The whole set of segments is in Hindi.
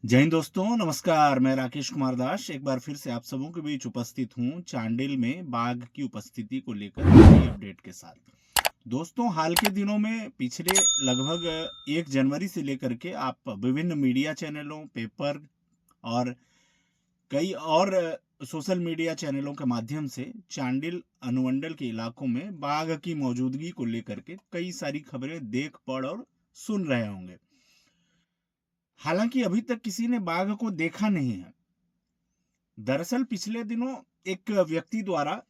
जय हिंद दोस्तों, नमस्कार। मैं राकेश कुमार दास एक बार फिर से आप सबों के बीच उपस्थित हूँ चांडिल में बाघ की उपस्थिति को लेकर नई अपडेट के साथ। दोस्तों, हाल के दिनों में पिछले लगभग 1 जनवरी से लेकर के आप विभिन्न मीडिया चैनलों, पेपर और कई और सोशल मीडिया चैनलों के माध्यम से चांडिल अनुमंडल के इलाकों में बाघ की मौजूदगी को लेकर के कई सारी खबरें देख, पढ़ और सुन रहे होंगे। हालांकि अभी तक किसी ने बाघ को देखा नहीं है। दरअसल पिछले दिनों एक व्यक्ति द्वारा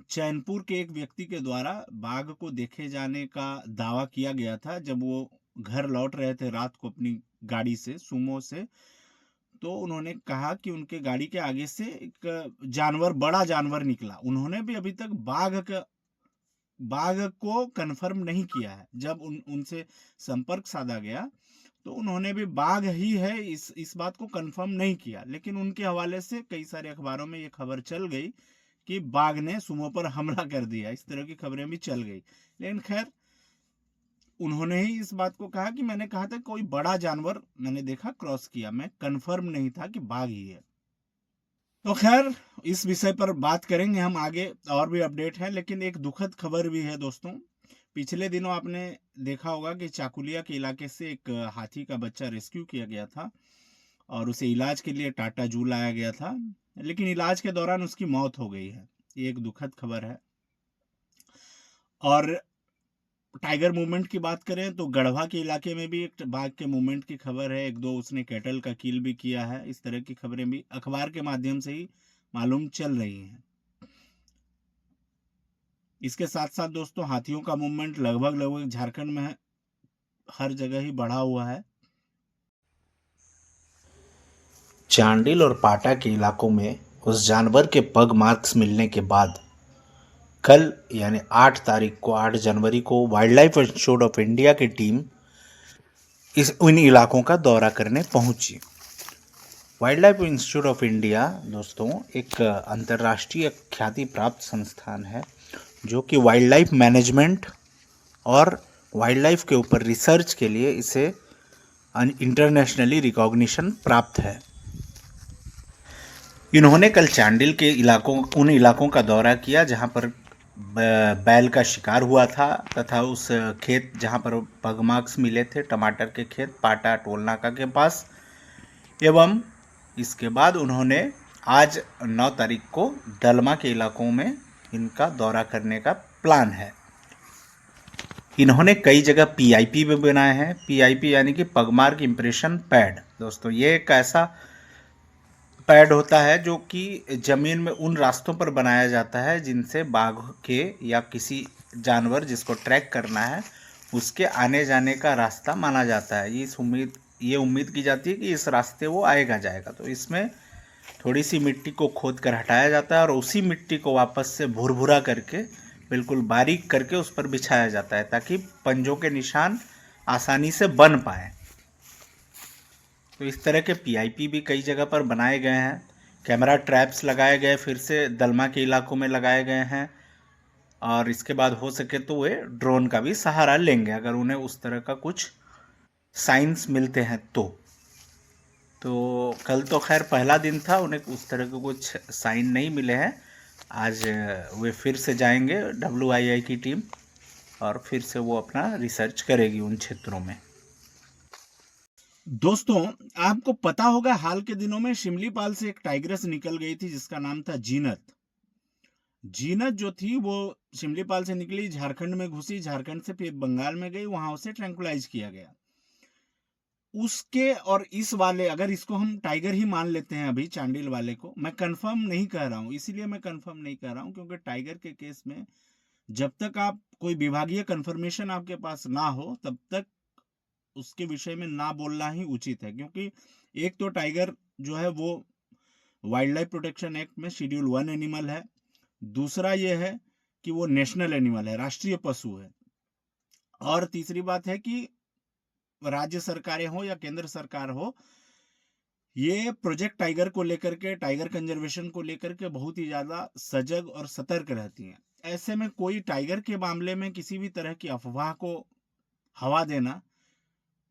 चैनपुर के एक व्यक्ति के द्वारा बाघ को देखे जाने का दावा किया गया था जब वो घर लौट रहे थे रात को अपनी गाड़ी से, सुमो से। तो उन्होंने कहा कि उनके गाड़ी के आगे से एक जानवर, बड़ा जानवर निकला। उन्होंने भी अभी तक बाघ को कंफर्म नहीं किया है। जब उनसे संपर्क साधा गया तो उन्होंने भी बाघ ही है इस बात को कंफर्म नहीं किया, लेकिन उनके हवाले से कई सारे अखबारों में ये खबर चल गई कि बाघ ने सुमो पर हमला कर दिया। इस तरह की खबरें भी चल गई, लेकिन खैर उन्होंने ही इस बात को कहा कि मैंने कहा था कोई बड़ा जानवर मैंने देखा, क्रॉस किया, मैं कंफर्म नहीं था कि बाघ ही है। तो खैर इस विषय पर बात करेंगे हम आगे, और भी अपडेट है, लेकिन एक दुखद खबर भी है दोस्तों। पिछले दिनों आपने देखा होगा कि चाकुलिया के इलाके से एक हाथी का बच्चा रेस्क्यू किया गया था और उसे इलाज के लिए टाटा जू लाया गया था, लेकिन इलाज के दौरान उसकी मौत हो गई है। ये एक दुखद खबर है। और टाइगर मूवमेंट की बात करें तो गढ़वा के इलाके में भी एक बाघ के मूवमेंट की खबर है। एक दो उसने कैटल का किल भी किया है। इस तरह की खबरें भी अखबार के माध्यम से ही मालूम चल रही हैं। इसके साथ साथ दोस्तों हाथियों का मूवमेंट लगभग झारखंड में हर जगह ही बढ़ा हुआ है। चांडिल और पाटा के इलाकों में उस जानवर के पग मार्क्स मिलने के बाद कल यानी 8 तारीख को 8 जनवरी को wild life institute of India की टीम इन इलाकों का दौरा करने पहुंची। Wild life institute of India दोस्तों एक अंतर्राष्ट्रीय ख्याति प्राप्त संस्थान है जो कि वाइल्ड लाइफ मैनेजमेंट और वाइल्ड लाइफ के ऊपर रिसर्च के लिए इसे इंटरनेशनली रिकॉग्निशन प्राप्त है। इन्होंने कल चांडिल के उन इलाकों का दौरा किया जहां पर बैल का शिकार हुआ था तथा उस खेत जहां पर पगमार्क्स मिले थे, टमाटर के खेत पाटा टोल नाका के पास। एवं इसके बाद उन्होंने आज 9 तारीख को दलमा के इलाकों में इनका दौरा करने का प्लान है। इन्होंने कई जगह पीआईपी भी बनाए हैं। पीआईपी यानी कि पगमार्क इम्प्रेशन पैड। दोस्तों ये एक ऐसा पैड होता है जो कि ज़मीन में उन रास्तों पर बनाया जाता है जिनसे बाघ के या किसी जानवर जिसको ट्रैक करना है उसके आने जाने का रास्ता माना जाता है। ये उम्मीद की जाती है कि इस रास्ते वो आएगा जाएगा। तो इसमें थोड़ी सी मिट्टी को खोद कर हटाया जाता है और उसी मिट्टी को वापस से भुरभुरा करके बिल्कुल बारीक करके उस पर बिछाया जाता है ताकि पंजों के निशान आसानी से बन पाए। तो इस तरह के पीआईपी भी कई जगह पर बनाए गए हैं। कैमरा ट्रैप्स लगाए गए, फिर से दलमा के इलाकों में लगाए गए हैं और इसके बाद हो सके तो वे ड्रोन का भी सहारा लेंगे अगर उन्हें उस तरह का कुछ साइंस मिलते हैं तो कल तो खैर पहला दिन था, उन्हें उस तरह के कुछ साइन नहीं मिले हैं। आज वे फिर से जाएंगे WII की टीम और फिर से वो अपना रिसर्च करेगी उन क्षेत्रों में। दोस्तों, आपको पता होगा हाल के दिनों में शिमलीपाल से एक टाइग्रेस निकल गई थी जिसका नाम था जीनत। जीनत जो थी वो शिमलीपाल से निकली, झारखंड में घुसी, झारखंड से फिर बंगाल में गई, वहां उसे ट्रैंकुलाइज किया गया। उसके और इस वाले, अगर इसको हम टाइगर ही मान लेते हैं अभी चांडिल वाले को, मैं कंफर्म नहीं कर रहा हूं, इसीलिए मैं कंफर्म नहीं कर रहा हूं क्योंकि टाइगर के केस में जब तक आप कोई विभागीय कंफर्मेशन आपके पास ना हो तब तक उसके विषय में ना बोलना ही उचित है। क्योंकि एक तो टाइगर जो है वो वाइल्ड लाइफ प्रोटेक्शन एक्ट में शेड्यूल 1 एनिमल है। दूसरा ये है कि वो नेशनल एनिमल है, राष्ट्रीय पशु है। और तीसरी बात है कि राज्य सरकारें हो या केंद्र सरकार हो, ये प्रोजेक्ट टाइगर को लेकर के, टाइगर कंजर्वेशन को लेकर के बहुत ही ज्यादा सजग और सतर्क रहती हैं। ऐसे में कोई टाइगर के मामले में किसी भी तरह की अफवाह को हवा देना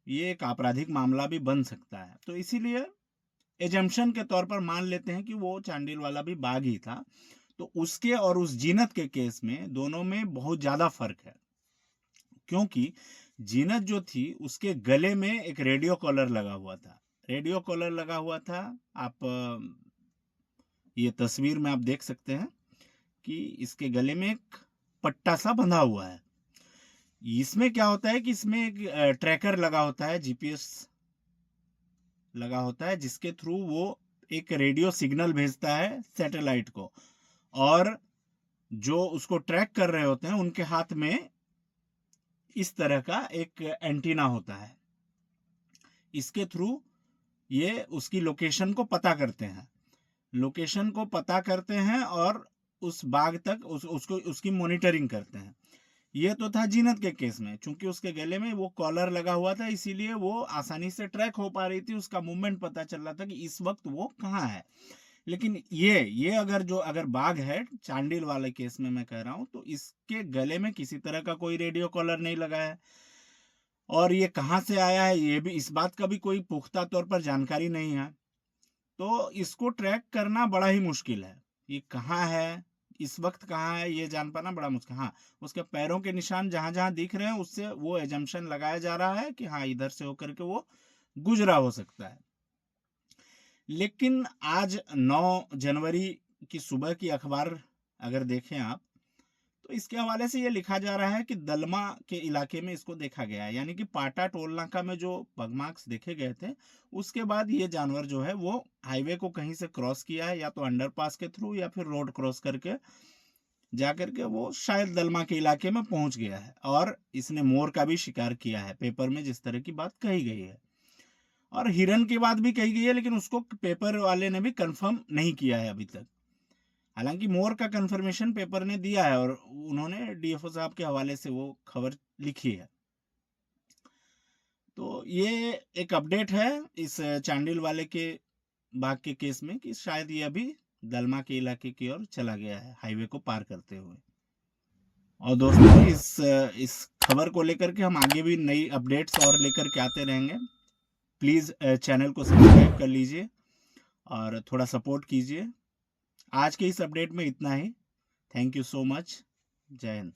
ये एक आपराधिक मामला भी बन सकता है। तो इसीलिए एजम्पशन के तौर पर मान लेते हैं कि वो चांडिल वाला भी बाघ ही था। तो उसके और उस जीनत के केस में दोनों में बहुत ज्यादा फर्क है, क्योंकि जीनत जो थी उसके गले में एक रेडियो कॉलर लगा हुआ था। रेडियो कॉलर लगा हुआ था, आप ये तस्वीर में आप देख सकते हैं कि इसके गले में एक पट्टा सा बंधा हुआ है। इसमें क्या होता है कि इसमें एक ट्रैकर लगा होता है, जीपीएस लगा होता है, जिसके थ्रू वो एक रेडियो सिग्नल भेजता है सैटेलाइट को, और जो उसको ट्रैक कर रहे होते हैं उनके हाथ में इस तरह का एक एंटीना होता है। इसके थ्रू ये उसकी लोकेशन को पता करते हैं, लोकेशन को पता करते हैं और उस बाघ तक उसको उसकी मॉनिटरिंग करते हैं। ये तो था जीनत के केस में, चूंकि उसके गले में वो कॉलर लगा हुआ था इसीलिए वो आसानी से ट्रैक हो पा रही थी, उसका मूवमेंट पता चल रहा था कि इस वक्त वो कहाँ है। लेकिन ये अगर बाघ है, चांडिल वाले केस में मैं कह रहा हूं, तो इसके गले में किसी तरह का कोई रेडियो कॉलर नहीं लगा है, और ये कहाँ से आया है ये भी, इस बात का भी कोई पुख्ता तौर पर जानकारी नहीं है। तो इसको ट्रैक करना बड़ा ही मुश्किल है, ये कहाँ है, इस वक्त कहाँ है, ये जान पाना बड़ा मुश्किल। हाँ, उसके पैरों के निशान जहां जहां दिख रहे हैं उससे वो एजम्पशन लगाया जा रहा है कि हाँ इधर से होकर के वो गुजरा हो सकता है। लेकिन आज 9 जनवरी की सुबह की अखबार अगर देखें आप, तो इसके हवाले से ये लिखा जा रहा है कि दलमा के इलाके में इसको देखा गया है, यानी कि पाटा टोल नाका में जो पगमार्क्स देखे गए थे उसके बाद ये जानवर जो है वो हाईवे को कहीं से क्रॉस किया है, या तो अंडरपास के थ्रू या फिर रोड क्रॉस करके जाकर के वो शायद दलमा के इलाके में पहुंच गया है, और इसने मोर का भी शिकार किया है, पेपर में जिस तरह की बात कही गई है। और हिरन की बात भी कही गई है, लेकिन उसको पेपर वाले ने भी कंफर्म नहीं किया है अभी तक। हालांकि मोर का कंफर्मेशन पेपर ने दिया है और उन्होंने डीएफओ साहब के हवाले से वो खबर लिखी है। तो ये एक अपडेट है इस चांडिल वाले के बाघ के केस में कि शायद ये अभी दलमा के इलाके की ओर चला गया है हाईवे को पार करते हुए। और दोस्तों इस खबर को लेकर के हम आगे भी नई अपडेट्स और लेकर के आते रहेंगे। प्लीज चैनल को सब्सक्राइब कर लीजिए और थोड़ा सपोर्ट कीजिए। आज के इस अपडेट में इतना ही। Thank you so much. जय हिंद।